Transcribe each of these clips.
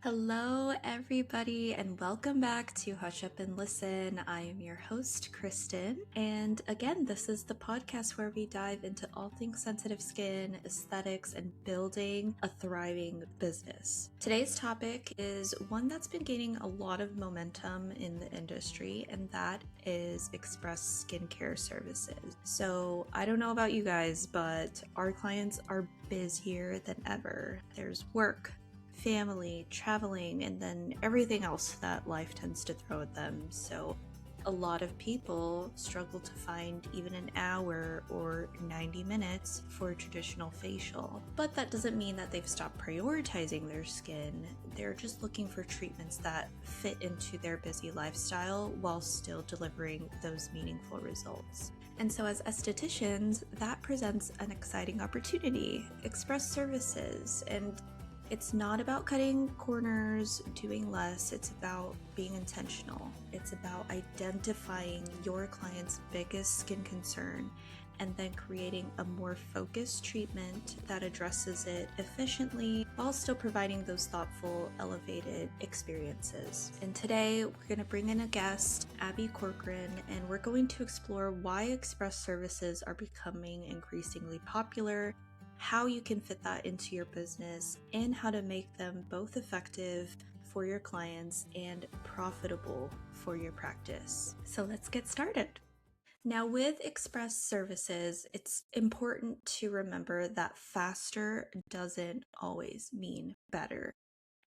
Hello, everybody, and welcome back to Hush Up and Listen. I am your host, Kristen. And again, this is the podcast where we dive into all things sensitive skin, aesthetics, and building a thriving business. Today's topic is one that's been gaining a lot of momentum in the industry, and that is express skincare services. So I don't know about you guys, but our clients are busier than ever. There's work, family, traveling, and then everything else that life tends to throw at them. So a lot of people struggle to find even an hour or 90 minutes for a traditional facial. But that doesn't mean that they've stopped prioritizing their skin. They're just looking for treatments that fit into their busy lifestyle while still delivering those meaningful results. And so as estheticians, that presents an exciting opportunity. Express services, and it's not about cutting corners, doing less. It's about being intentional. It's about identifying your client's biggest skin concern and then creating a more focused treatment that addresses it efficiently while still providing those thoughtful, elevated experiences. And today, we're going to bring in a guest, Abby Corcoran, and we're going to explore why express services are becoming increasingly popular, how you can fit that into your business, and how to make them both effective for your clients and profitable for your practice. So let's get started. Now, with express services, it's important to remember that faster doesn't always mean better.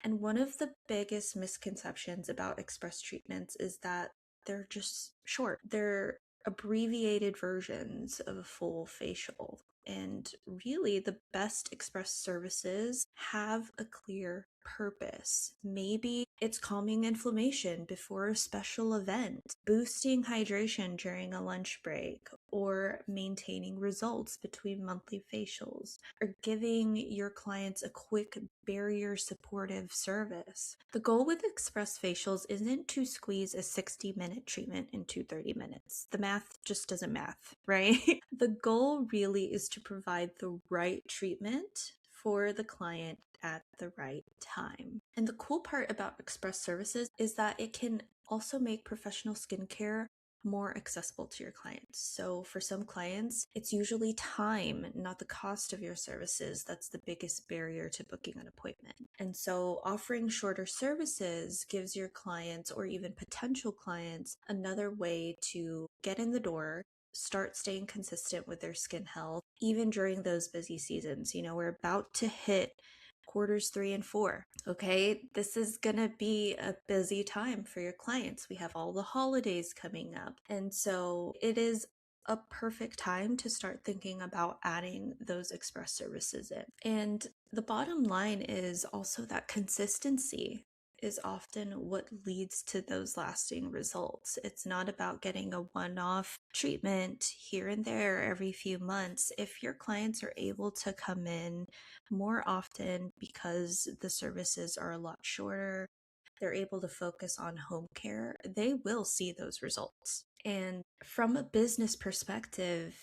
And one of the biggest misconceptions about express treatments is that they're just short. They're abbreviated versions of a full facial. And really, the best express services have a clear purpose. Maybe it's calming inflammation before a special event, boosting hydration during a lunch break, or maintaining results between monthly facials, or giving your clients a quick barrier supportive service. The goal with express facials isn't to squeeze a 60-minute treatment into 30 minutes. The math just doesn't math, right? The goal really is to provide the right treatment for the client at the right time. And the cool part about express services is that it can also make professional skincare more accessible to your clients. So for some clients, it's usually time, not the cost of your services, that's the biggest barrier to booking an appointment. And so offering shorter services gives your clients or even potential clients another way to get in the door, start staying consistent with their skin health, even during those busy seasons. You know, we're about to hit quarters 3 and 4. Okay, this is gonna be a busy time for your clients. We have all the holidays coming up. And so it is a perfect time to start thinking about adding those express services in. And the bottom line is also that consistency is often what leads to those lasting results. It's not about getting a one-off treatment here and there every few months. If your clients are able to come in more often because the services are a lot shorter, they're able to focus on home care, they will see those results. And from a business perspective,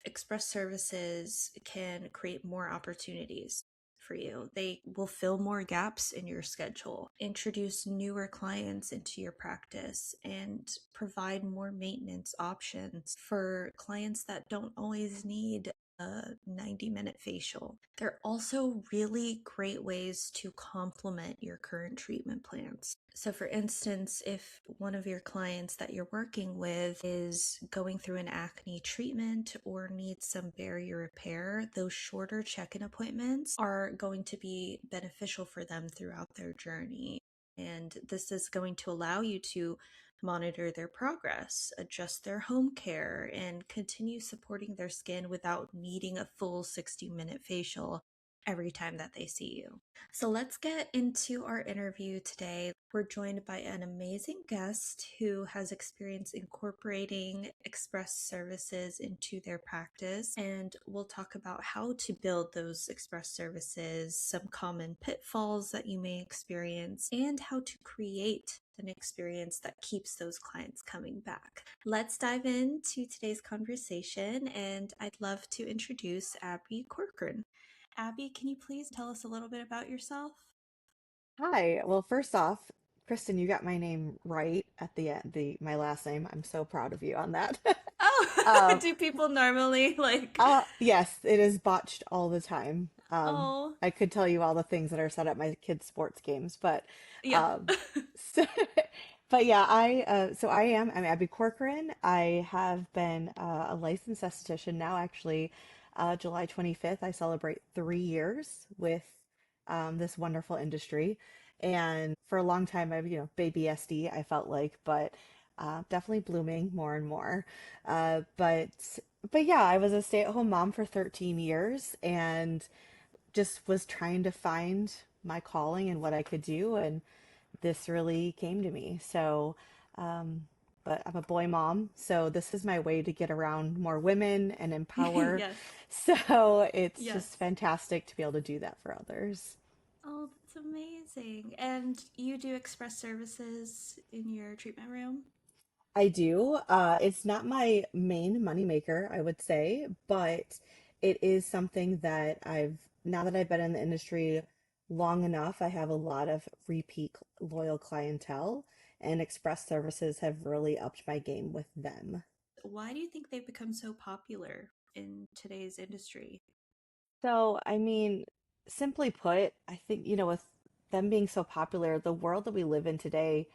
express services can create more opportunities for you. They will fill more gaps in your schedule, introduce newer clients into your practice, and provide more maintenance options for clients that don't always need a 90-minute facial. They're also really great ways to complement your current treatment plans. So for instance, if one of your clients that you're working with is going through an acne treatment or needs some barrier repair, those shorter check-in appointments are going to be beneficial for them throughout their journey. And this is going to allow you to monitor their progress, adjust their home care, and continue supporting their skin without needing a full 60-minute facial every time that they see you. So let's get into our interview today. We're joined by an amazing guest who has experience incorporating express services into their practice, and we'll talk about how to build those express services, some common pitfalls that you may experience, and how to create an experience that keeps those clients coming back. Let's dive into today's conversation, and I'd love to introduce Abby Corcoran. Abby, can you please tell us a little bit about yourself? Hi. Well, first off, Kristen, you got my name right at the end, my last name. I'm so proud of you on that. Oh, Um, do people normally like, yes, it is botched all the time. oh, I could tell you all the things that are said at my kids' sports games, but yeah. um, so, but yeah, I mean, Abby Corcoran. I have been a licensed esthetician now. Actually, July 25th, I celebrate 3 years with this wonderful industry, for a long time, baby SD, I felt like, but definitely blooming more and more. Uh, but but yeah, I was a stay-at-home mom for 13 years and just was trying to find my calling and what I could do, and this really came to me. But I'm a boy mom, so this is my way to get around more women and empower. Yes. So it's just Yes. fantastic to be able to do that for others. Oh, that's amazing. And you do express services in your treatment room? I do. It's not my main moneymaker, I would say, but it is something that now that I've been in the industry long enough, I have a lot of repeat loyal clientele, and express services have really upped my game with them. Why do you think they've become so popular in today's industry? So, I mean, simply put, I think, with them being so popular, the world that we live in today,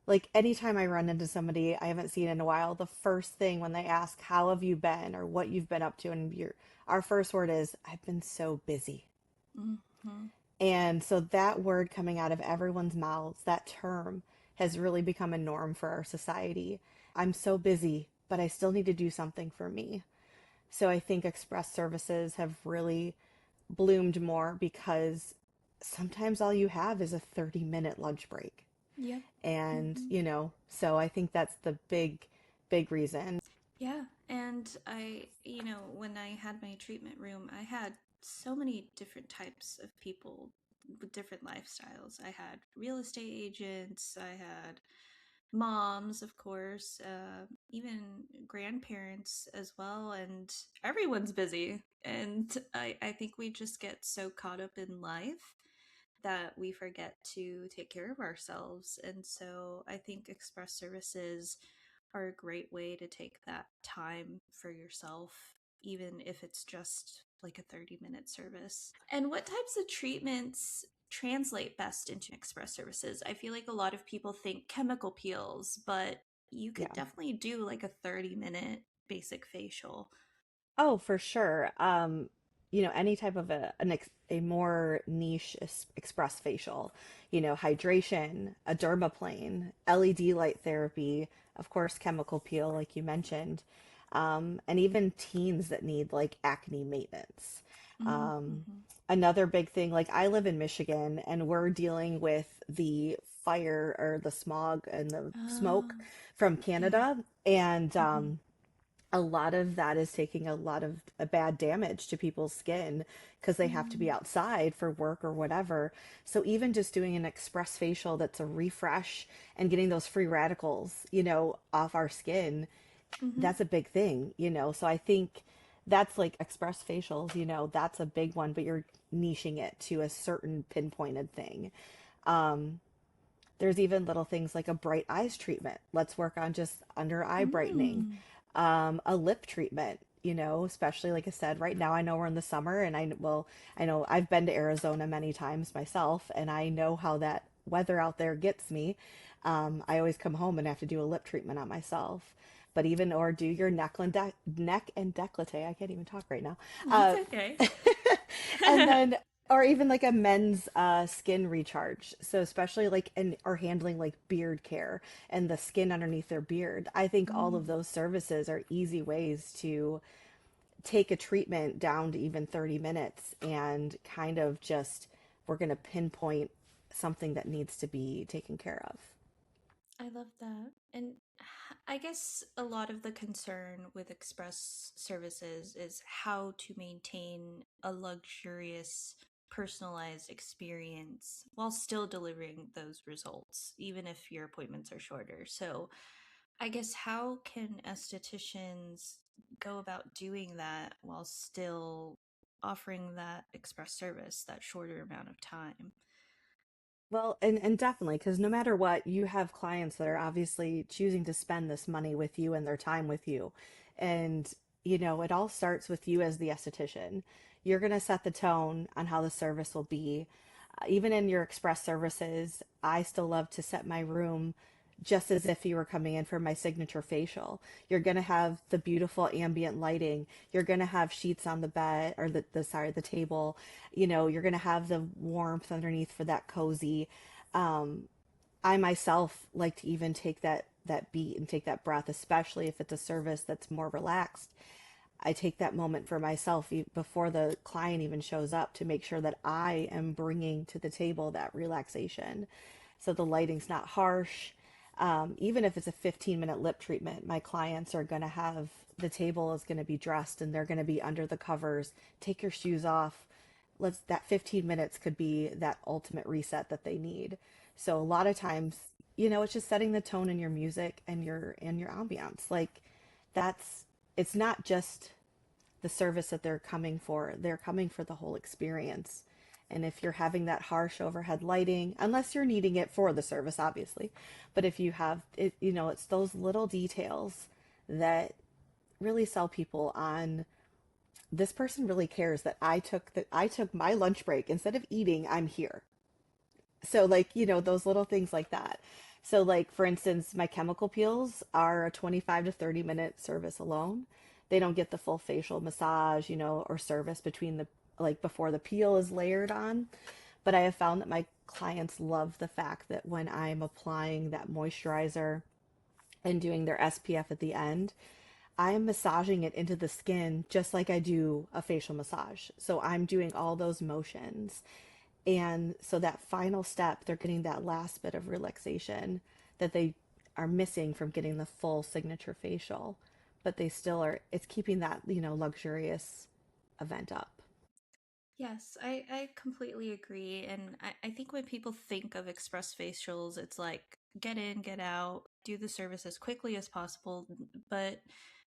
like anytime I run into somebody I haven't seen in a while, the first thing when they ask, how have you been or what you've been up to, and our first word is, I've been so busy. Hmm. And so that word coming out of everyone's mouths, that term, has really become a norm for our society. I'm so busy, but I still need to do something for me. So I think express services have really bloomed more because sometimes all you have is a 30-minute lunch break. Yep. And, Hmm. so I think that's the big reason. Yeah. And when I had my treatment room, I had so many different types of people with different lifestyles. I had real estate agents, I had moms, of course, even grandparents as well, and everyone's busy. And I think we just get so caught up in life that we forget to take care of ourselves. And so I think express services are a great way to take that time for yourself, even if it's just like a 30-minute service. And what types of treatments translate best into express services? I feel like a lot of people think chemical peels, but you could Yeah. definitely do like a 30-minute basic facial. Oh, for sure. Any type of a more niche express facial, hydration, a dermaplane, LED light therapy, of course, chemical peel, like you mentioned, and even teens that need like acne maintenance. Um, Mm-hmm. Another big thing, like I live in Michigan and we're dealing with the fire or the smog and the smoke Oh, from yeah. Canada. And Mm-hmm. a lot of that is taking a lot of bad damage to people's skin because they have to be Mm-hmm. outside for work or whatever. So even just doing an express facial that's a refresh and getting those free radicals, off our skin, Mm-hmm. that's a big thing. So I think that's like express facials, that's a big one, but you're niching it to a certain pinpointed thing. Um, there's even little things like a bright eyes treatment. Let's work on just under eye brightening. Mm. A lip treatment, especially like I said, right now I know we're in the summer and I know I've been to Arizona many times myself and I know how that weather out there gets me. I always come home and have to do a lip treatment on myself. But even or do your neck and décolleté. I can't even talk right now. That's Uh, okay. and then or even like a men's skin recharge, so especially like or handling like beard care and the skin underneath their beard. I think all of Mm. those services are easy ways to take a treatment down to even 30 minutes and kind of just we're going to pinpoint something that needs to be taken care of. I love that. And I guess a lot of the concern with express services is how to maintain a luxurious, personalized experience while still delivering those results, even if your appointments are shorter. So, I guess how can estheticians go about doing that while still offering that express service, that shorter amount of time? Well, and definitely, because no matter what, you have clients that are obviously choosing to spend this money with you and their time with you. And, it all starts with you as the esthetician. You're going to set the tone on how the service will be. Even in your express services, I still love to set my room just as if you were coming in for my signature facial. You're going to have the beautiful ambient lighting. You're going to have sheets on the bed or the table. You're going to have the warmth underneath for that cozy. Um, I myself like to even take that beat and take that breath, especially if it's a service that's more relaxed. I take that moment for myself before the client even shows up to make sure that I am bringing to the table that relaxation. So the lighting's not harsh. Even if it's a 15-minute lip treatment, my clients are going to have the table is going to be dressed and they're going to be under the covers. Take your shoes off. That 15 minutes could be that ultimate reset that they need. So a lot of times, it's just setting the tone in your music and your ambiance. Like that's it's not just the service that they're coming for. They're coming for the whole experience. And if you're having that harsh overhead lighting, unless you're needing it for the service, obviously, but if you have it, it's those little details that really sell people on this person really cares that I took my lunch break instead of eating, I'm here. So like, those little things like that. So like for instance, my chemical peels are a 25 to 30-minute service alone. They don't get the full facial massage, or service between the like before the peel is layered on. But I have found that my clients love the fact that when I'm applying that moisturizer and doing their SPF at the end, I am massaging it into the skin just like I do a facial massage. So I'm doing all those motions. And so that final step, they're getting that last bit of relaxation that they are missing from getting the full signature facial. But they still are, it's keeping that, luxurious event up. Yes, I completely agree. And I think when people think of express facials, it's like get in, get out, do the service as quickly as possible. But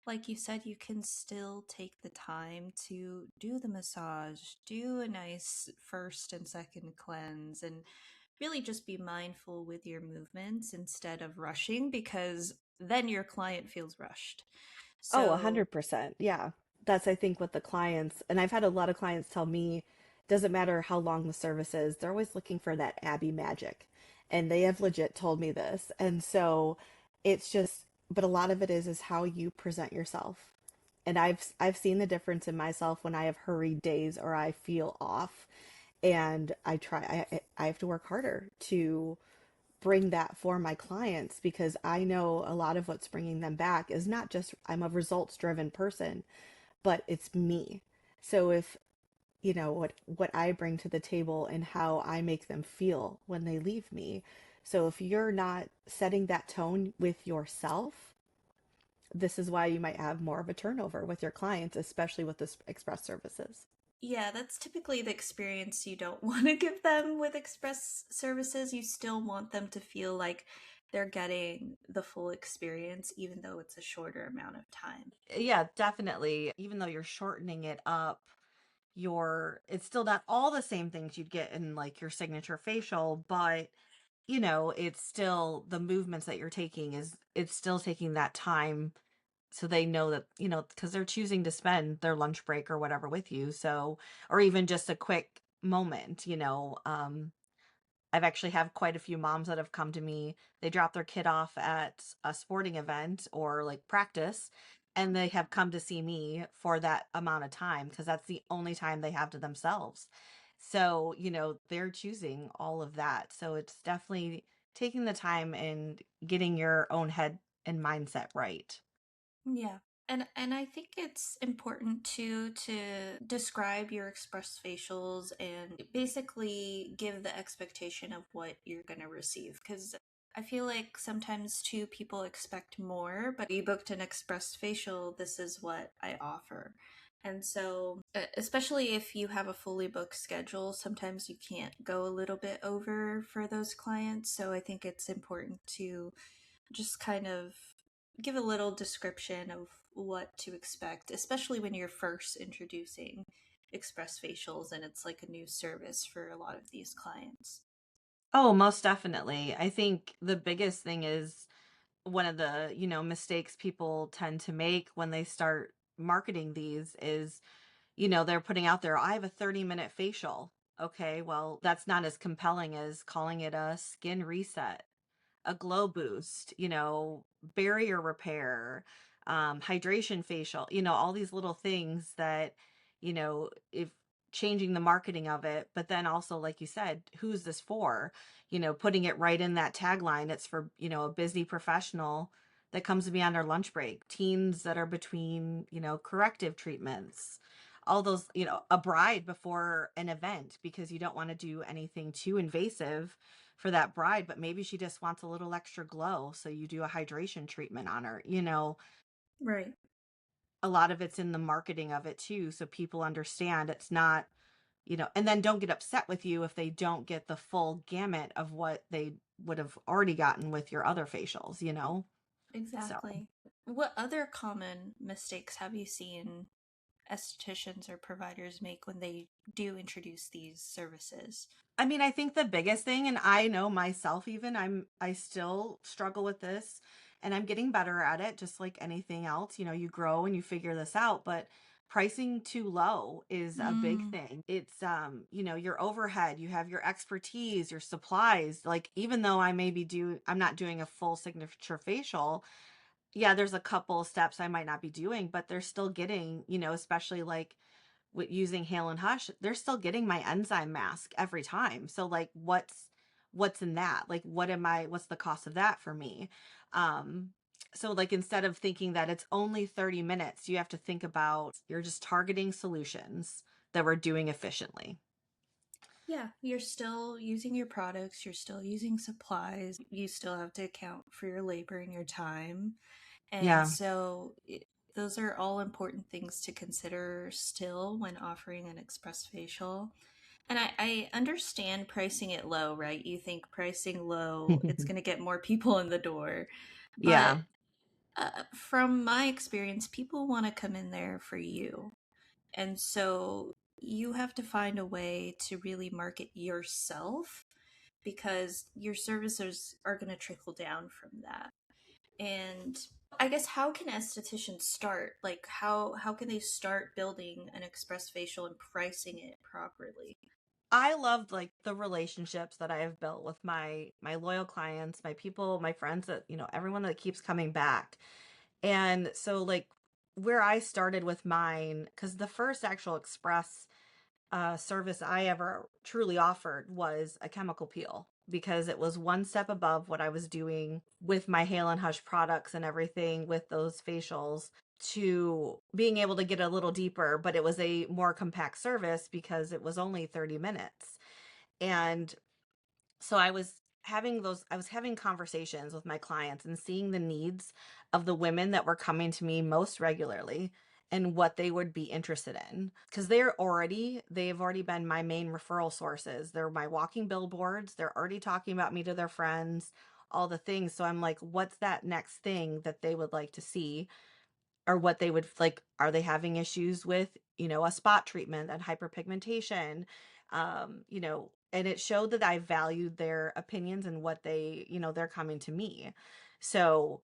like you said, you can still take the time to do the massage, do a nice first and second cleanse, and really just be mindful with your movements instead of rushing because then your client feels rushed. Oh, So 100%. Yeah. That's, I think, what the clients, and I've had a lot of clients tell me, doesn't matter how long the service is, they're always looking for that Abby magic. And they have legit told me this. And so it's just, but a lot of it is how you present yourself. And I've seen the difference in myself when I have hurried days or I feel off and I have to work harder to bring that for my clients because I know a lot of what's bringing them back is not just I'm a results driven person, but it's me. So if what I bring to the table and how I make them feel when they leave me. So if you're not setting that tone with yourself, this is why you might have more of a turnover with your clients, especially with this express services. yeah, that's typically the experience you don't want to give them with express services. You still want them to feel like they're getting the full experience, even though it's a shorter amount of time. Yeah, definitely. Even though you're shortening it up, it's still not all the same things you'd get in like your signature facial, but it's still the movements that you're taking is it's still taking that time so they know that, because they're choosing to spend their lunch break or whatever with you. So, or even just a quick moment, I've actually have quite a few moms that have come to me. They drop their kid off at a sporting event or like practice, and they have come to see me for that amount of time because that's the only time they have to themselves. So, they're choosing all of that. So it's definitely taking the time and getting your own head and mindset right. Yeah. And I think it's important too to describe your express facials and basically give the expectation of what you're going to receive cuz I feel like sometimes too people expect more, but you booked an express facial, this is what I offer. And so, especially if you have a fully booked schedule, sometimes you can't go a little bit over for those clients. So I think it's important to just kind of give a little description of what to expect, especially when you're first introducing express facials and it's like a new service for a lot of these clients. Oh, most definitely. I think the biggest thing is one of the, mistakes people tend to make when they start marketing these is, they're putting out there, I have a 30-minute facial. Okay, well, that's not as compelling as calling it a skin reset, a glow boost, barrier repair, hydration facial, all these little things that, if changing the marketing of it, but then also, like you said, who's this for? Putting it right in that tagline, it's for, a busy professional that comes to me on their lunch break, teens that are between, corrective treatments, all those, a bride before an event because you don't want to do anything too invasive for that bride, but maybe she just wants a little extra glow. So you do a hydration treatment on her. Right. A lot of it's in the marketing of it too. So people understand it's not, and then don't get upset with you if they don't get the full gamut of what they would have already gotten with your other facials. So. Exactly. What other common mistakes have you seen estheticians or providers make when they do introduce these services? I mean, I think the biggest thing, and I know myself even, I still struggle with this and I'm getting better at it, just like anything else. You grow and you figure this out, but pricing too low is a big Mm, thing. It's your overhead, you have your expertise, your supplies. Like even though I'm not doing a full signature facial, yeah, there's a couple steps I might not be doing, but they're still getting, especially like with using Hail and Hush, they're still getting my enzyme mask every time. So like what's in that? Like what's the cost of that for me? Um so like instead of thinking that it's only 30 minutes, you have to think about you're just targeting solutions that we're doing efficiently. yeah, you're still using your products, you're still using supplies, you still have to account for your labor and your time. And Yeah. so those are all important things to consider still when offering an express facial. And I understand pricing it low, right? You think pricing low, it's going to get more people in the door. But Yeah. from my experience, people want to come in there for you. And so you have to find a way to really market yourself because your services are going to trickle down from that. And I guess how can estheticians start? Like how can they start building an express facial and pricing it properly? I loved like the relationships that I have built with my loyal clients, my people, my friends that, everyone that keeps coming back. And so like where I started with mine, because the first actual express service I ever truly offered was a chemical peel because it was one step above what I was doing with my Hale and Hush products and everything with those facials to being able to get a little deeper, but it was a more compact service because it was only 30 minutes. And so I was having conversations with my clients and seeing the needs of the women that were coming to me most regularly and what they would be interested in because they've already been my main referral sources. They're my walking billboards. They're already talking about me to their friends, all the things. So I'm like, what's that next thing that they would like to see? Or what they would like, are they having issues with, a spot treatment and hyperpigmentation? And it showed that I valued their opinions and what they're coming to me. So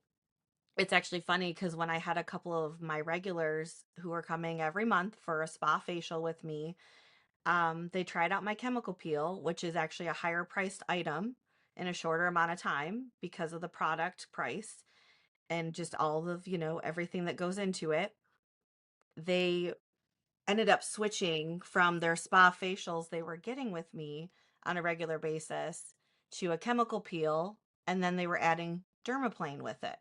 it's actually funny because when I had a couple of my regulars who are coming every month for a spa facial with me, they tried out my chemical peel, which is actually a higher priced item in a shorter amount of time because of the product price and just all of, everything that goes into it. They ended up switching from their spa facials they were getting with me on a regular basis to a chemical peel, and then they were adding dermaplane with it.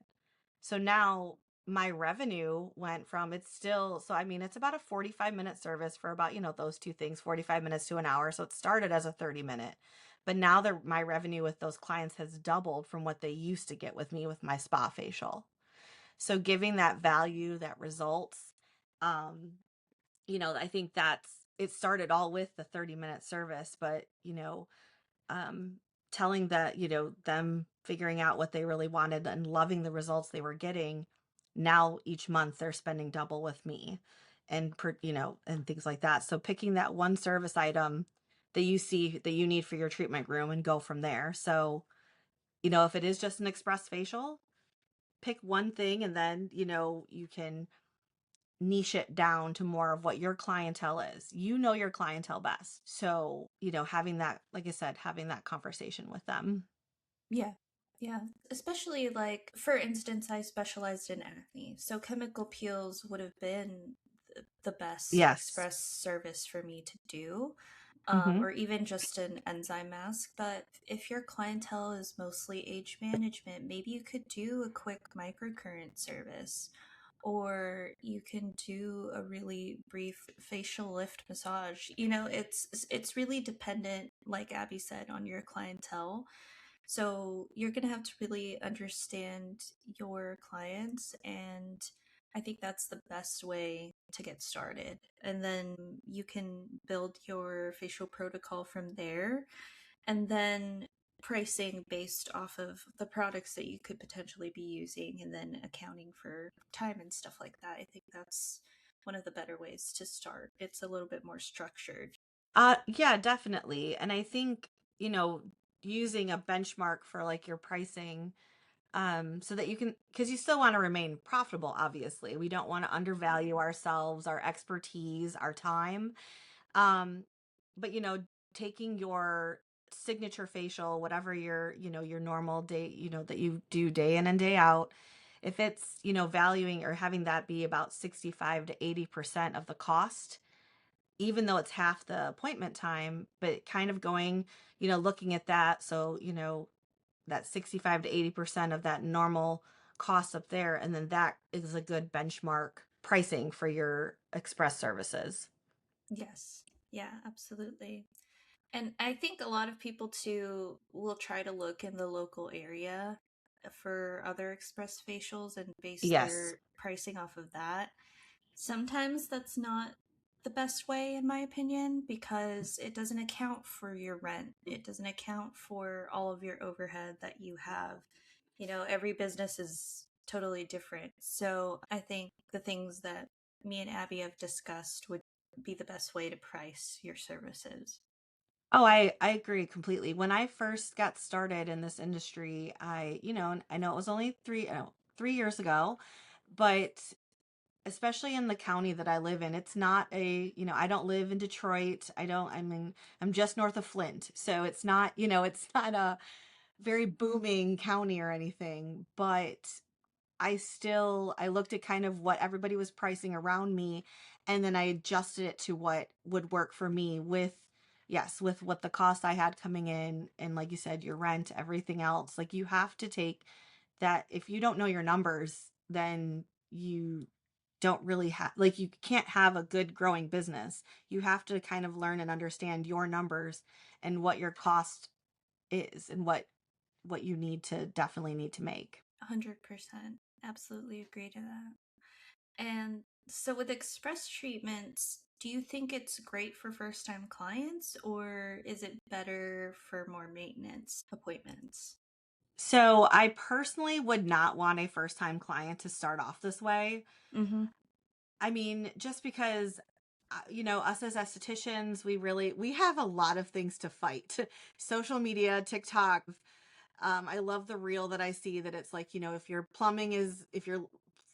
So now my revenue went from it's still so I mean it's about a 45-minute service for about, those two things, 45 minutes to an hour. So it started as a 30-minute. But now my revenue with those clients has doubled from what they used to get with me with my spa facial. So giving that value, that results, um, I think it started all with the 30-minute service, but, um, telling that, them figuring out what they really wanted and loving the results they were getting. Now each month they're spending double with me and and things like that. So picking that one service item that you see that you need for your treatment room and go from there. So, if it is just an express facial, pick one thing and then, you can niche it down to more of what your clientele is. You know your clientele best. So, having that, like I said, having that conversation with them. Yeah. Yeah. Especially like, for instance, I specialized in acne. So chemical peels would have been the best Yes. express service for me to do. Hmm. Or even just an enzyme mask. But if your clientele is mostly age management, maybe you could do a quick microcurrent service, or you can do a really brief facial lift massage. It's really dependent, like Abby said, on your clientele. So you're going to have to really understand your clients, and I think that's the best way to get started. And then you can build your facial protocol from there, and then pricing based off of the products that you could potentially be using, and then accounting for time and stuff like that. I think that's one of the better ways to start. It's a little bit more structured. Yeah, definitely. And I think, you know, using a benchmark for like your pricing, so that you can, because you still want to remain profitable, obviously. We don't want to undervalue ourselves, our expertise, our time. Um, but taking your signature facial, whatever your normal day, that you do day in and day out, if it's, valuing or having that be about 65 to 80% of the cost, even though it's half the appointment time, but kind of going, looking at that. So, that 65 to 80% of that normal cost up there. And then that is a good benchmark pricing for your express services. Yes. Yeah, absolutely. And I think a lot of people too will try to look in the local area for other express facials and base Yes. their pricing off of that. Sometimes that's not the best way, in my opinion, because it doesn't account for your rent. It doesn't account for all of your overhead that you have. Every business is totally different. So I think the things that me and Abby have discussed would be the best way to price your services. Oh, I agree completely. When I first got started in this industry, I know it was only 3 years ago, but especially in the county that I live in, it's not I don't live in Detroit. I mean, I'm just north of Flint. So it's not, it's not a very booming county or anything, but I looked at kind of what everybody was pricing around me, and then I adjusted it to what would work for me with, yes, with what the cost I had coming in, and like you said, your rent, everything else. Like, you have to take that. If you don't know your numbers, then you don't really have, like, you can't have a good growing business. You have to kind of learn and understand your numbers and what your cost is, and what you definitely need to make. 100%. Absolutely agree to that. And so, with express treatments, do you think it's great for first time clients, or is it better for more maintenance appointments? So I personally would not want a first time client to start off this way. Mm-hmm. I mean, just because, us as estheticians, we have a lot of things to fight. Social media, TikTok. I love the reel that I see that it's like, if your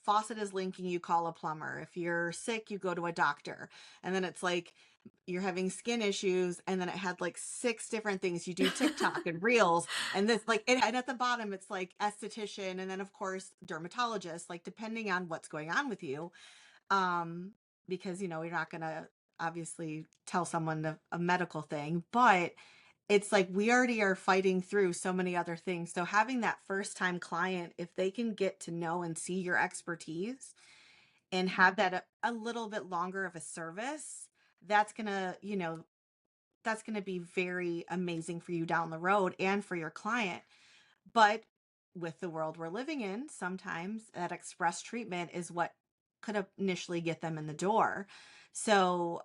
faucet is leaking, you call a plumber. If you're sick, you go to a doctor. And then it's like you're having skin issues, and then it had like six different things. You do TikTok and reels, and and at the bottom it's like esthetician, and then of course dermatologist, like depending on what's going on with you. Um, because you're not gonna obviously tell someone a medical thing, but it's like we already are fighting through so many other things. So having that first time client, if they can get to know and see your expertise and have that a little bit longer of a service, that's gonna, that's gonna be very amazing for you down the road and for your client. But with the world we're living in, sometimes that express treatment is what could initially get them in the door. So,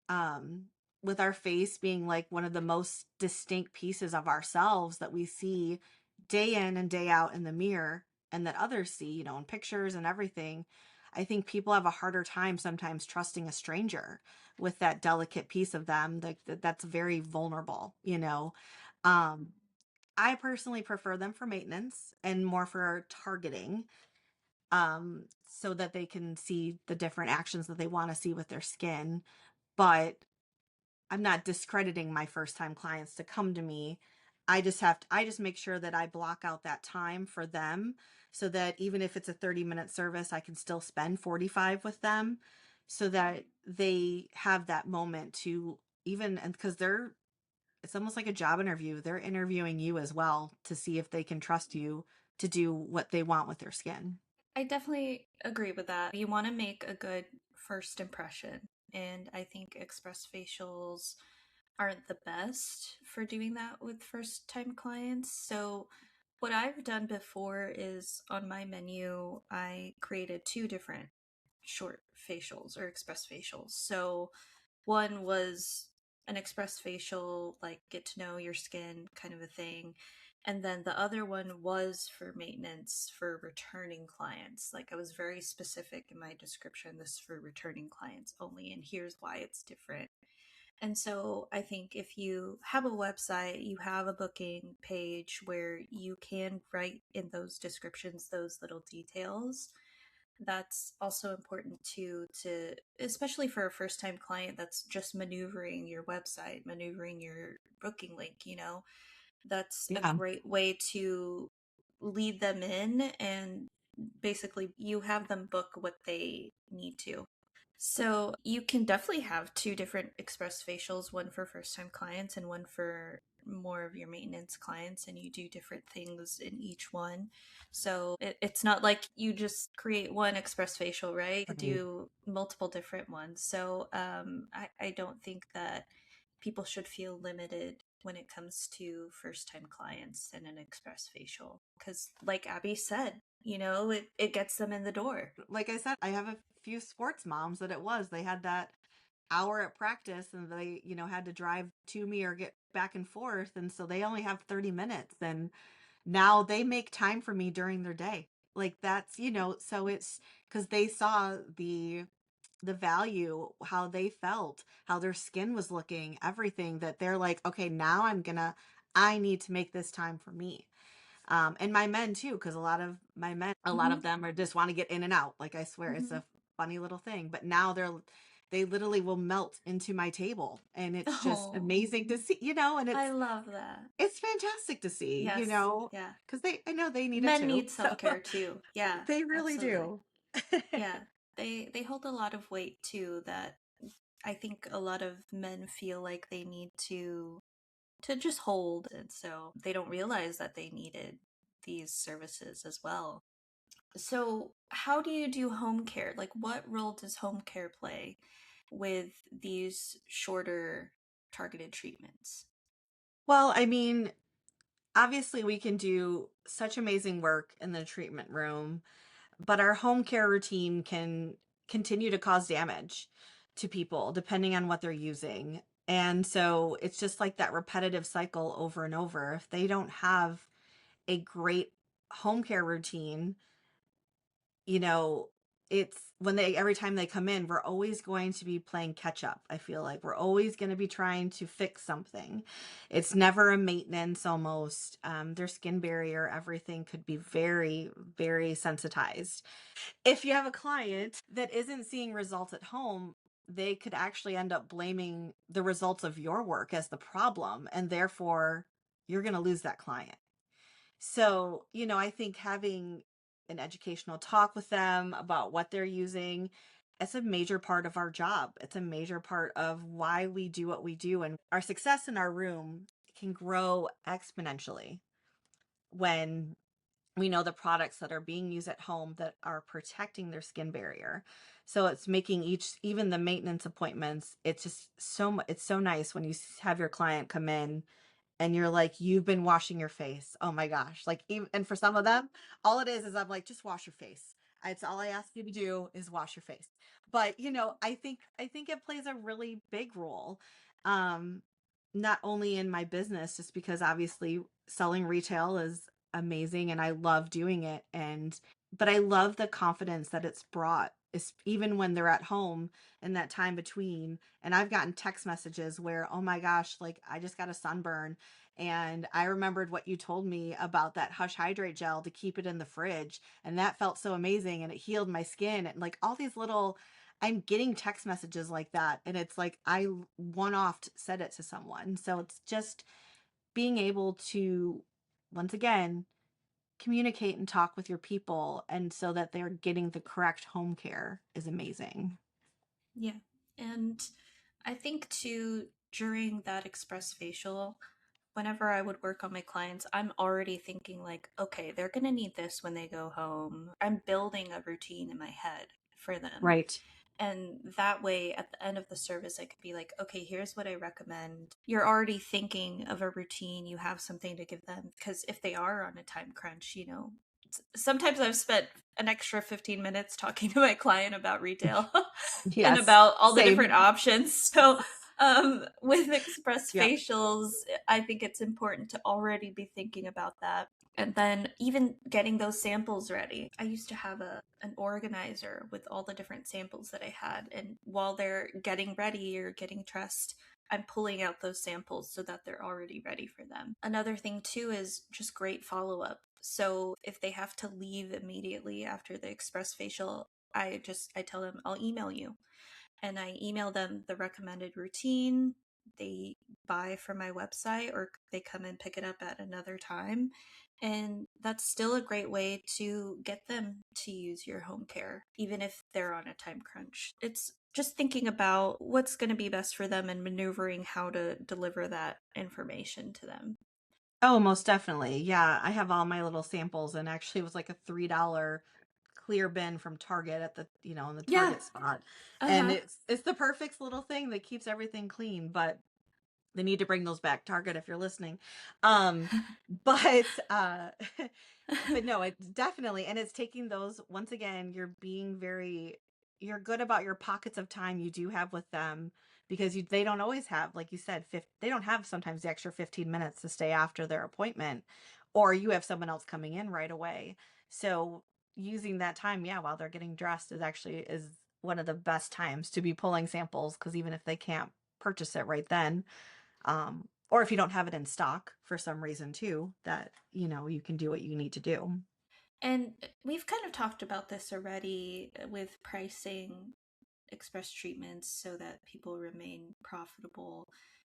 um, with our face being like one of the most distinct pieces of ourselves that we see day in and day out in the mirror, and that others see, in pictures and everything, I think people have a harder time sometimes trusting a stranger with that delicate piece of them that's very vulnerable, you know. Um, I personally prefer them for maintenance and more for targeting, so that they can see the different actions that they want to see with their skin. But I'm not discrediting my first time clients to come to me. I just make sure that I block out that time for them so that even if it's a 30-minute service, I can still spend 45 with them so that they have that moment to even, and because it's almost like a job interview. They're interviewing you as well to see if they can trust you to do what they want with their skin. I definitely agree with that. You want to make a good first impression, and I think express facials aren't the best for doing that with first time clients. So, what I've done before is on my menu, I created two different short facials or express facials. So, one was an express facial, like get to know your skin kind of a thing. And then the other one was for maintenance for returning clients. Like I was very specific in my description, this is for returning clients only, and here's why it's different. And so I think if you have a website, you have a booking page where you can write in those descriptions those little details. That's also important too, to especially for a first time client that's just maneuvering your website, maneuvering your booking link, that's a Yeah. great way to lead them in, and basically you have them book what they need to. So you can definitely have two different express facials, one for first time clients and one for more of your maintenance clients, and you do different things in each one. So it's not like you just create one express facial, right? You could Right. do multiple different ones. So I don't think that people should feel limited when it comes to first time clients and an express facial. Because, like Abby said, it gets them in the door. Like I said, I have a few sports moms that they had that hour at practice and they, had to drive to me or get back and forth. And so they only have 30 minutes and now they make time for me during their day. Like that's, so it's because they saw the value, how they felt, how their skin was looking, everything that they're like, okay, now I need to make this time for me. And my men too, because a lot of my men, a lot of Mm-hmm. them are just want to get in and out. Like I swear, it's Mm-hmm. a funny little thing. But now they literally will melt into my table, and it's just Oh, amazing to see, and I love that. it's fantastic to see, Yes. Yeah. because I know they need it Men too. need So self-care too. Yeah, they really absolutely. do. Yeah. They hold a lot of weight too, that I think a lot of men feel like they need to just hold, and so they don't realize that they needed these services as well. So, how do you do home care? Like, what role does home care play with these shorter targeted treatments? Well, I mean, obviously we can do such amazing work in the treatment room, but our home care routine can continue to cause damage to people depending on what they're using. And so it's just like that repetitive cycle over and over. If they don't have a great home care routine, you know, it's when they every time they come in, we're always going to be playing catch up. I feel like we're always going to be trying to fix something. It's never a maintenance almost. Their skin barrier, everything could be very, very sensitized. If you have a client that isn't seeing results at home, they could actually end up blaming the results of your work as the problem, and therefore you're going to lose that client. So, I think having an educational talk with them about what they're using, it's a major part of our job. It's a major part of why we do what we do. And our success in our room can grow exponentially when we know the products that are being used at home that are protecting their skin barrier. So it's making even the maintenance appointments, it's just it's so nice when you have your client come in and you're like, you've been washing your face. Oh my gosh. Like, even, and for some of them, all it is I'm like, just wash your face. It's all I ask you to do is wash your face. But, I think it plays a really big role. Um, not only in my business, just because obviously selling retail is amazing and I love doing it. But I love the confidence that it's brought, is even when they're at home in that time between. And I've gotten text messages where, oh my gosh, like I just got a sunburn and I remembered what you told me about that Hush Hydrate gel to keep it in the fridge. And that felt so amazing and it healed my skin. And like all these little, I'm getting text messages like that. And it's like I one off said it to someone. So it's just being able to, once again, communicate and talk with your people and so that they're getting the correct home care is amazing. Yeah. And I think too, during that express facial, whenever I would work on my clients, I'm already thinking like, okay, they're going to need this when they go home. I'm building a routine in my head for them. Right. And that way, at the end of the service, I could be like, okay, here's what I recommend. You're already thinking of a routine. You have something to give them. Because if they are on a time crunch, sometimes I've spent an extra 15 minutes talking to my client about retail and Yes. about all the different Same. options. So, with express Yep. facials, I think it's important to already be thinking about that. And then even getting those samples ready. I used to have an organizer with all the different samples that I had. And while they're getting ready or getting dressed, I'm pulling out those samples so that they're already ready for them. Another thing too is just great follow up. So if they have to leave immediately after the express facial, I tell them I'll email you. And I email them the recommended routine. They buy from my website or they come and pick it up at another time. And that's still a great way to get them to use your home care, even if they're on a time crunch. It's just thinking about what's going to be best for them and maneuvering how to deliver that information to them. Oh, most definitely. Yeah. I have all my little samples and actually it was like a $3 clear bin from Target at the, in the Yeah. Target spot. And Uh-huh. it's the perfect little thing that keeps everything clean, but they need to bring those back, Target, if you're listening. Um, but but no, it's definitely, and it's taking those, once again, you're good about your pockets of time you do have with them because they don't always have, like you said, they don't have sometimes the extra 15 minutes to stay after their appointment, or you have someone else coming in right away. So using that time, yeah, while they're getting dressed is one of the best times to be pulling samples because even if they can't purchase it right then, or if you don't have it in stock for some reason too, that, you can do what you need to do. And we've kind of talked about this already with pricing express treatments so that people remain profitable.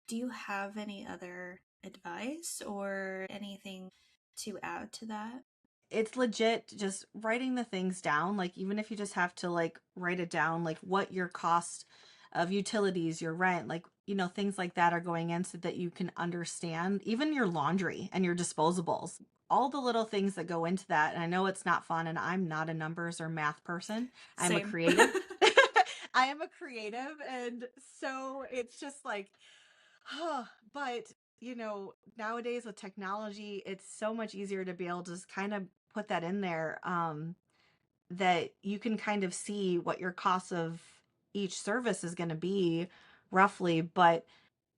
Do you have any other advice or anything to add to that? It's legit just writing the things down. Like, even if you just have to like write it down, like what your cost of utilities, your rent, like, things like that are going in so that you can understand even your laundry and your disposables, all the little things that go into that. And I know it's not fun, and I'm not a numbers or math person. I'm a Same. creative. I am a creative. And so it's just like, but nowadays with technology, it's so much easier to be able to just kind of put that in there, that you can kind of see what your cost of each service is going to be roughly. But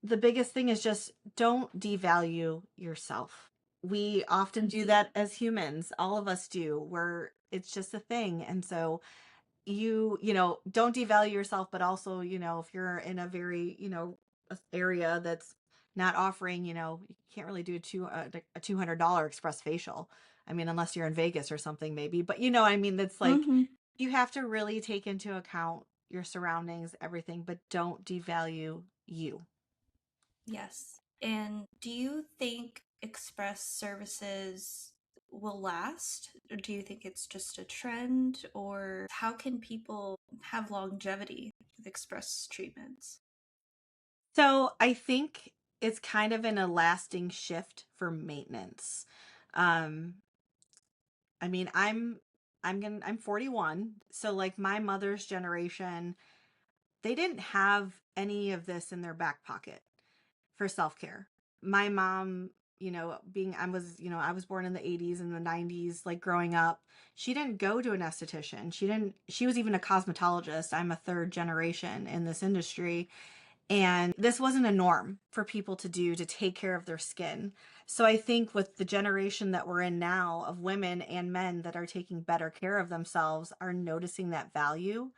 the biggest thing is just don't devalue yourself. We often do that as humans. All of us do, where it's just a thing. And so don't devalue yourself, but also, if you're in a very, area that's not offering, you can't really do a $200 express facial. I mean, unless you're in Vegas or something, maybe, but I mean, that's like, Mm-hmm. you have to really take into account your surroundings, everything, but don't devalue you. Yes. And do you think express services will last? Or do you think it's just a trend? Or how can people have longevity with express treatments? So I think it's kind of in a lasting shift for maintenance. Um, I mean, I'm 41, so like my mother's generation, they didn't have any of this in their back pocket for self-care. My mom, I was born in the 80s and the 90s, like growing up, she didn't go to an esthetician. She was even a cosmetologist. I'm a third generation in this industry. And this wasn't a norm for people to do to take care of their skin. So I think with the generation that we're in now of women and men that are taking better care of themselves are noticing that value.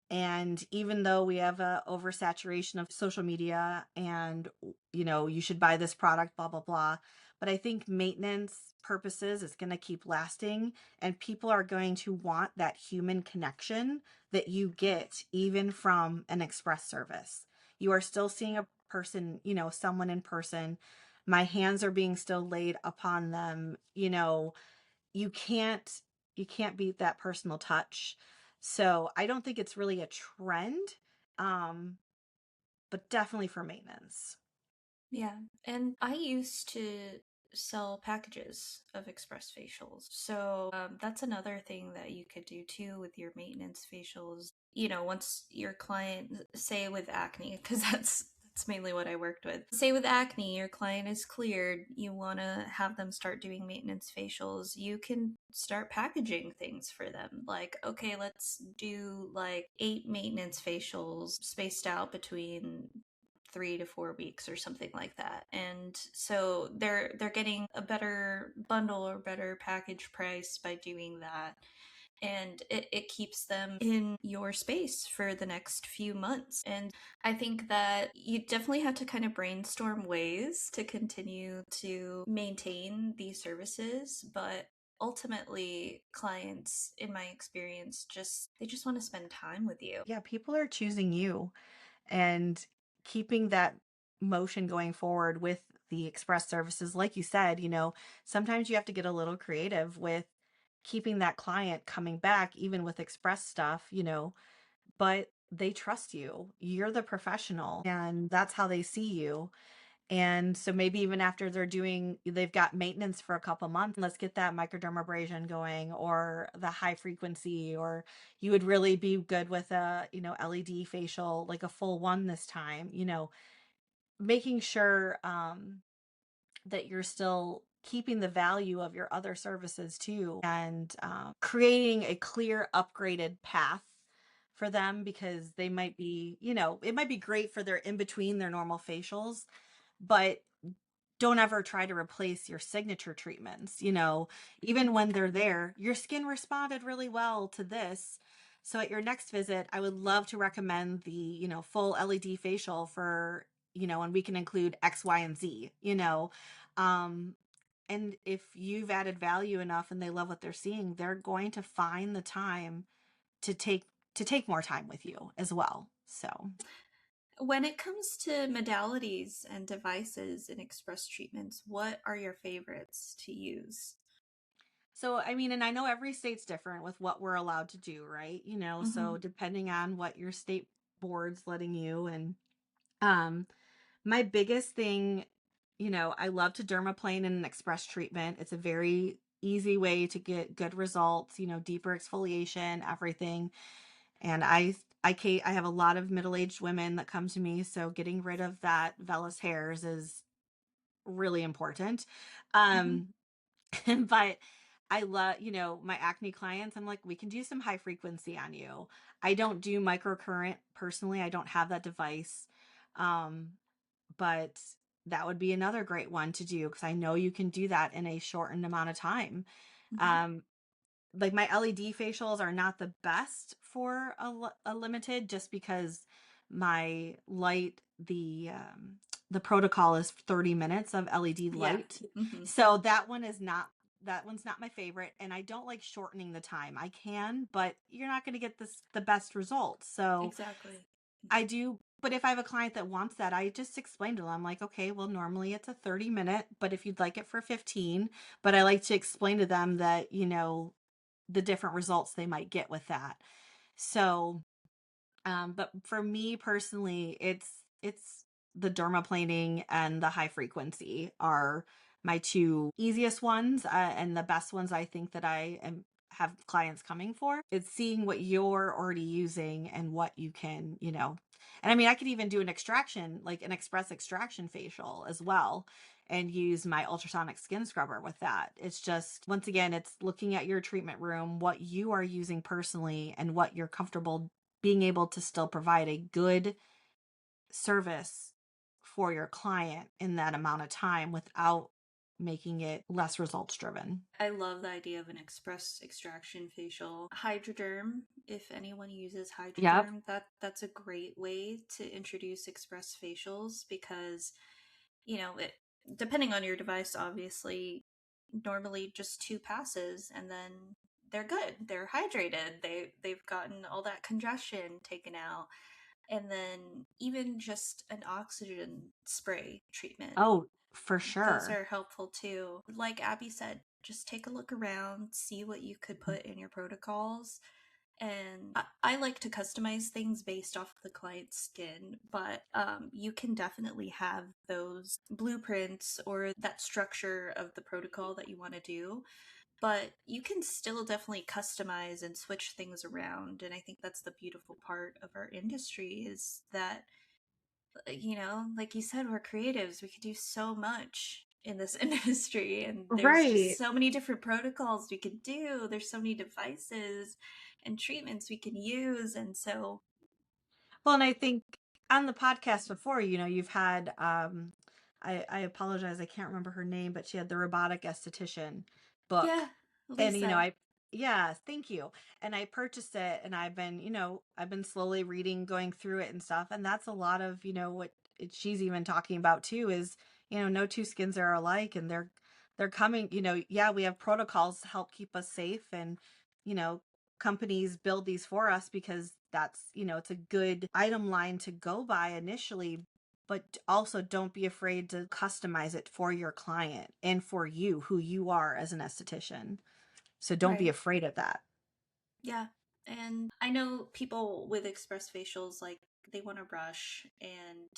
And even though we have a oversaturation of social media and, you should buy this product, blah, blah, blah. But I think maintenance purposes is going to keep lasting and people are going to want that human connection that you get even from an express service. You are still seeing a person, someone in person. My hands are being still laid upon them. You can't you can't beat that personal touch. So I don't think it's really a trend, um, but definitely for maintenance. Yeah. And I used to sell packages of express facials. So that's another thing that you could do too with your maintenance facials. Once your client, say with acne, because that's mainly what I worked with. Say with acne, your client is cleared, you want to have them start doing maintenance facials, you can start packaging things for them. Like, okay, let's do like 8 maintenance facials spaced out between 3 to 4 weeks or something like that. And so they're getting a better bundle or better package price by doing that. And it keeps them in your space for the next few months. And I think that you definitely have to kind of brainstorm ways to continue to maintain these services, but ultimately clients, in my experience, they just want to spend time with you. Yeah, people are choosing you and keeping that motion going forward with the express services. Like you said, sometimes you have to get a little creative with keeping that client coming back, even with express stuff, but they trust you. You're the professional, and that's how they see you. And so maybe even after they've got maintenance for a couple months, let's get that microdermabrasion going or the high frequency, or you would really be good with a, LED facial, like a full one this time, making sure that you're still keeping the value of your other services too, and creating a clear upgraded path for them because they might be, it might be great for their in between their normal facials, but don't ever try to replace your signature treatments. Even when they're there, your skin responded really well to this. So at your next visit, I would love to recommend the, full LED facial for, and we can include X, Y, and Z, Um, and if you've added value enough and they love what they're seeing, they're going to find the time to take more time with you as well. So When it comes to modalities and devices in express treatments, what are your favorites to use? So, I mean, and I know every state's different with what we're allowed to do, right? So Mm-hmm. depending on what your state board's letting you. And um, my biggest thing, I love to dermaplane in an express treatment. It's a very easy way to get good results, deeper exfoliation, everything. And I have a lot of middle-aged women that come to me, so getting rid of that vellus hairs is really important. Mm-hmm. Um, but I love, my acne clients, I'm like, we can do some high frequency on you. I don't do microcurrent personally. I don't have that device. Um, but that would be another great one to do because I know you can do that in a shortened amount of time. Mm-hmm. Um, like my LED facials are not the best for a limited just because my light, the protocol is 30 minutes of LED Yeah. light. Mm-hmm. So that one's not my favorite, and I don't like shortening the time. I can, but you're not going to get the best results. So Exactly. I do, but if I have a client that wants that, I just explain to them, I'm like, okay, well, normally it's a 30-minute, but if you'd like it for 15, but I like to explain to them that, the different results they might get with that. So, but for me personally, it's the dermaplaning and the high frequency are my two easiest ones, and the best ones I think that have clients coming for. It's seeing what you're already using and what you can, and I mean, I could even do an extraction, like an express extraction facial as well, and use my ultrasonic skin scrubber with that. It's just, once again, it's looking at your treatment room, what you are using personally, and what you're comfortable being able to still provide a good service for your client in that amount of time without making it less results driven. I love the idea of an express extraction facial. Hydroderm, if anyone uses Yep. Hydroderm, that's a great way to introduce express facials because, it depending on your device, obviously, normally just 2 passes and then they're good. They're hydrated. They've gotten all that congestion taken out. And then even just an oxygen spray treatment, Oh, for those sure. are helpful too. Like Abby said, just take a look around, see what you could put in your protocols. And I like to customize things based off of the client's skin, but you can definitely have those blueprints or that structure of the protocol that you want to do. But you can still definitely customize and switch things around. And I think that's the beautiful part of our industry is that, like you said, we're creatives. We could do so much in this industry, and there's just Right. so many different protocols we could do. There's so many devices and treatments we can use. And so, Well, and I think on the podcast before, you've had I apologize, I can't remember her name, but she had the robotic esthetician book. yeah, And Lisa. yeah, thank you. And I purchased it and I've been slowly reading, going through it and stuff. And that's a lot of, what she's even talking about too is, no two skins are alike and they're coming, yeah, we have protocols to help keep us safe and, you know, companies build these for us because that's, it's a good item line to go by initially, but also don't be afraid to customize it for your client and for you, who you are as an esthetician. So don't be Right. afraid of that. Yeah. And I know people with express facials, like, they want to rush and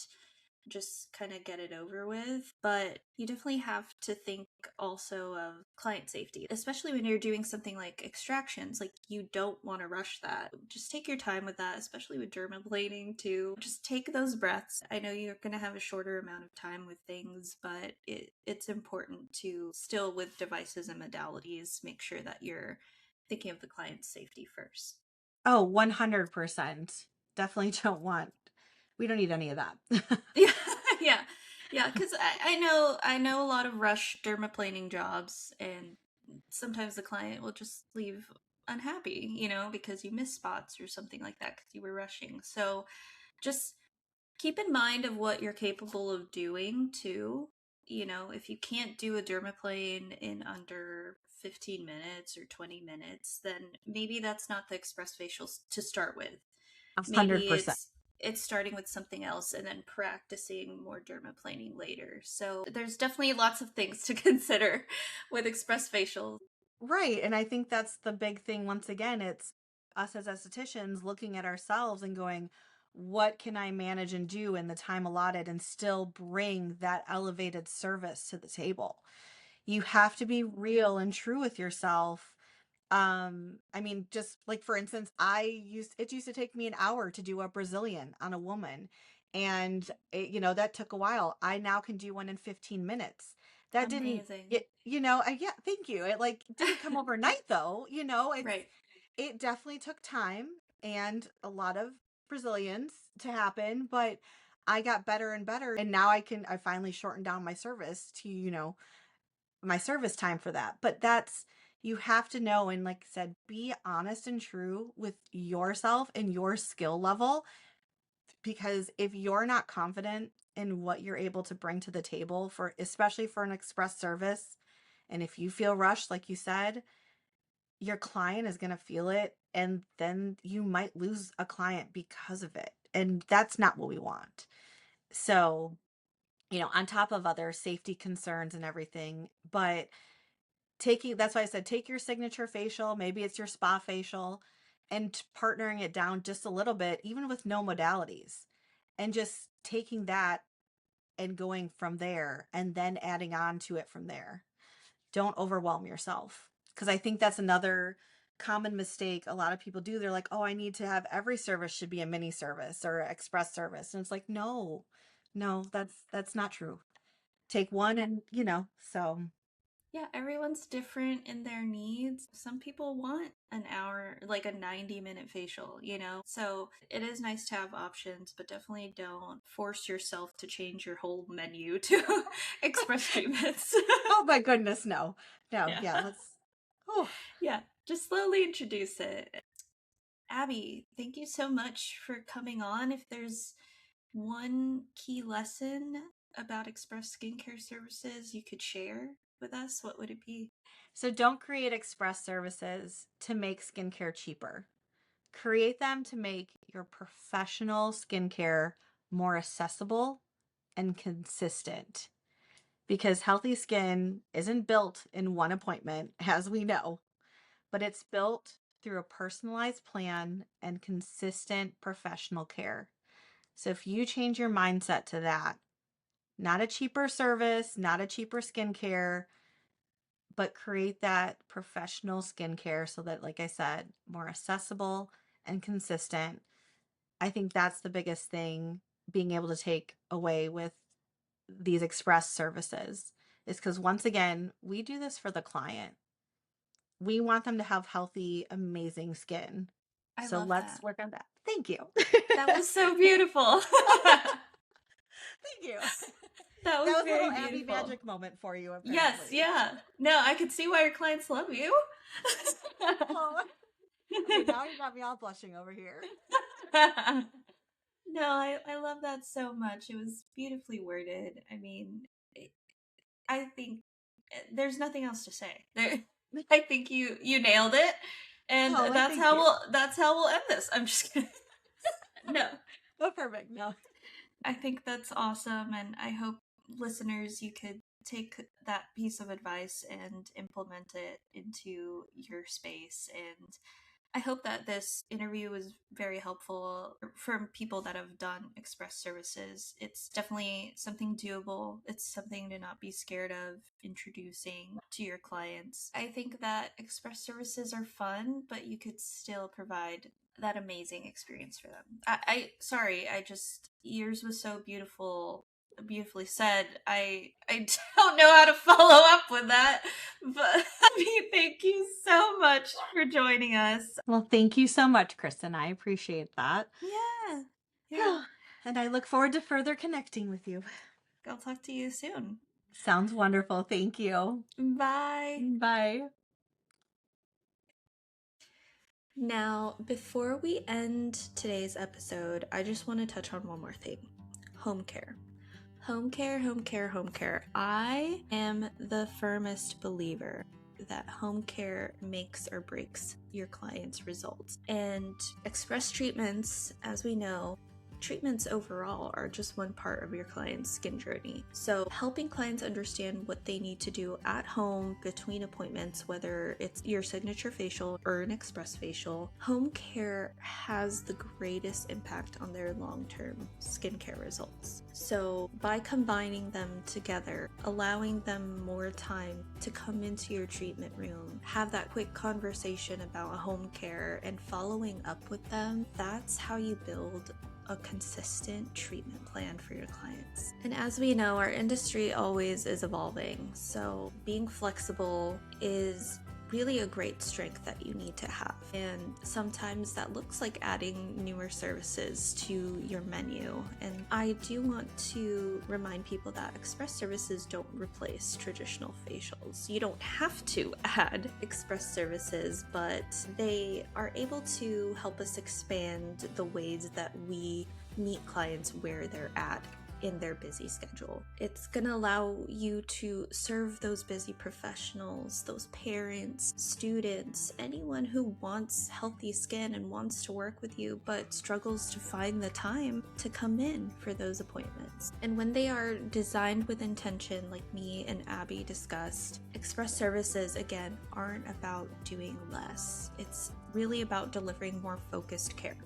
just kind of get it over with. But you definitely have to think also of client safety, especially when you're doing something like extractions. Like, you don't want to rush that. Just take your time with that, especially with dermaplaning too. Just take those breaths. I know you're going to have a shorter amount of time with things, but it's important to still, with devices and modalities, make sure that you're thinking of the client's safety first. Oh, 100%. Definitely we don't need any of that. Yeah, yeah, yeah. Because I know a lot of rush dermaplaning jobs, and sometimes the client will just leave unhappy, because you missed spots or something like that because you were rushing. So just keep in mind of what you're capable of doing too. If you can't do a dermaplane in under 15 minutes or 20 minutes, then maybe that's not the express facials to start with. Maybe 100%. it's starting with something else and then practicing more dermaplaning later. So there's definitely lots of things to consider with express facials. Right. And I think that's the big thing. Once again, it's us as estheticians looking at ourselves and going, what can I manage and do in the time allotted and still bring that elevated service to the table? You have to be real and true with yourself. I mean, just like for instance, it used to take me an hour to do a Brazilian on a woman. And that took a while. I now can do one in 15 minutes. That didn't Amazing. it, yeah, thank you. It like didn't come overnight though. Right. It definitely took time and a lot of Brazilians to happen, but I got better and better. And now I finally shortened down my service to, my service time for that. But you have to know, and like I said, be honest and true with yourself and your skill level. Because if you're not confident in what you're able to bring to the table, especially for an express service, and if you feel rushed, like you said, your client is going to feel it. And then you might lose a client because of it. And that's not what we want. So, on top of other safety concerns and everything, but that's why I said take your signature facial, maybe it's your spa facial, and partnering it down just a little bit, even with no modalities, and just taking that and going from there and then adding on to it from there. Don't overwhelm yourself, because I think that's another common mistake a lot of people do. They're like, oh, I need to have every service should be a mini service or express service. And it's like, no, that's not true. Take one and, so. Yeah, everyone's different in their needs. Some people want an hour, like a 90-minute facial, So it is nice to have options, but definitely don't force yourself to change your whole menu to express treatments. Oh my goodness, no. No, Yeah. yeah, let's. Oh, Yeah, just slowly introduce it. Abby, thank you so much for coming on. If there's one key lesson about Express Skincare Services you could share with us, what would it be? so don't create express services to make skincare cheaper. Create them to make your professional skincare more accessible and consistent. Because healthy skin isn't built in one appointment, as we know, but it's built through a personalized plan and consistent professional care. So if you change your mindset to that, not a cheaper service, not a cheaper skincare, but create that professional skincare so that, like I said, more accessible and consistent. I think that's the biggest thing being able to take away with these express services is because, once again, we do this for the client. We want them to have healthy, amazing skin. I So love let's that. work on that. Thank you. That was so beautiful. Thank you. That That was was a little very Abby beautiful. magic moment for you, Yes, apparently. yeah. No, I could see why your clients love you. Oh, okay, now you got me all blushing over here. No, I love that so much. It was beautifully worded. I mean, I think there's nothing else to say. I think you nailed it, and Oh, well, thank you. that's how we'll end this. I'm just kidding. No, Oh, perfect. No. I think that's awesome, and I hope listeners you could take that piece of advice and implement it into your space. And I hope that this interview was very helpful for people that have done express services. It's definitely something doable. It's something to not be scared of introducing to your clients. I think that express services are fun, but you could still provide that amazing experience for them. Sorry, I just, yours was so beautifully said. I don't know how to follow up with that, but thank you so much for joining us. Well, thank you so much, Kristen. I appreciate that. Yeah. And I look forward to further connecting with you. I'll talk to you soon. Sounds wonderful. Thank you. Bye. Bye. Now, before we end today's episode, I just want to touch on one more thing. Home care. Home care, home care, home care. I am the firmest believer that home care makes or breaks your client's results. And express treatments, as we know, treatments overall are just one part of your client's skin journey. So helping clients understand what they need to do at home between appointments, whether it's your signature facial or an express facial, home care has the greatest impact on their long-term skincare results. So by combining them together, allowing them more time to come into your treatment room, have that quick conversation about home care and following up with them, that's how you build a consistent treatment plan for your clients. And as we know, our industry always is evolving, so being flexible is really a great strength that you need to have. And sometimes that looks like adding newer services to your menu. And I do want to remind people that express services don't replace traditional facials. You don't have to add express services, but they are able to help us expand the ways that we meet clients where they're at in their busy schedule. It's going to allow you to serve those busy professionals, those parents, students, anyone who wants healthy skin and wants to work with you but struggles to find the time to come in for those appointments. And when they are designed with intention, like me and Abby discussed, express services, again, aren't about doing less. It's really about delivering more focused care.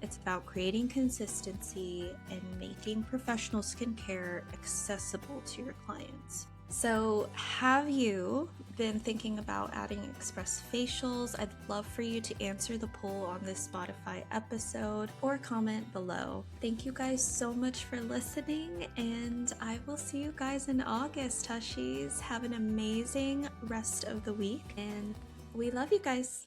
It's about creating consistency and making professional skincare accessible to your clients. So have you been thinking about adding express facials? I'd love for you to answer the poll on this Spotify episode or comment below. Thank you guys so much for listening, and I will see you guys in August, Tushies. Have an amazing rest of the week, and we love you guys.